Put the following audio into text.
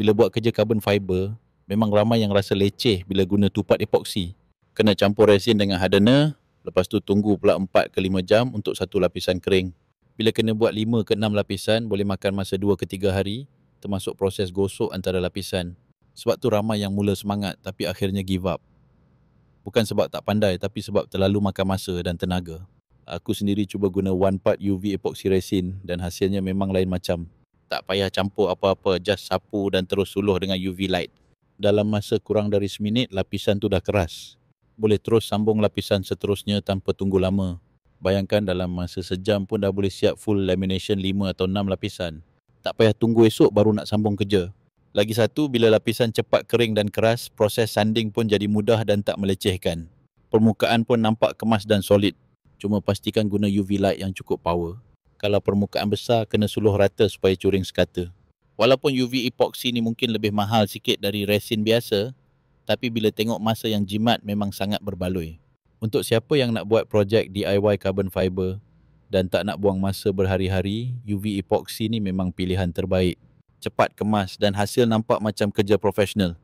Bila buat kerja carbon fiber, memang ramai yang rasa leceh bila guna tupat epoksi. Kena campur resin dengan hardener, lepas tu tunggu pula 4 ke 5 jam untuk satu lapisan kering. Bila kena buat 5 ke 6 lapisan, boleh makan masa 2 ke 3 hari, termasuk proses gosok antara lapisan. Sebab tu ramai yang mula semangat tapi akhirnya give up. Bukan sebab tak pandai, tapi sebab terlalu makan masa dan tenaga. Aku sendiri cuba guna 1 part UV epoxy resin dan hasilnya memang lain macam. Tak payah campur apa-apa, just sapu dan terus suluh dengan UV light. Dalam masa kurang dari seminit, lapisan tu dah keras. Boleh terus sambung lapisan seterusnya tanpa tunggu lama. Bayangkan dalam masa sejam pun dah boleh siap full lamination 5 atau 6 lapisan. Tak payah tunggu esok baru nak sambung kerja. Lagi satu, bila lapisan cepat kering dan keras, proses sanding pun jadi mudah dan tak melecehkan. Permukaan pun nampak kemas dan solid. Cuma pastikan guna UV light yang cukup power. Kalau permukaan besar, kena suluh rata supaya curing sekata. Walaupun UV epoxy ni mungkin lebih mahal sikit dari resin biasa, tapi bila tengok masa yang jimat memang sangat berbaloi. Untuk siapa yang nak buat projek DIY carbon fiber dan tak nak buang masa berhari-hari, UV epoxy ni memang pilihan terbaik. Cepat kemas dan hasil nampak macam kerja profesional.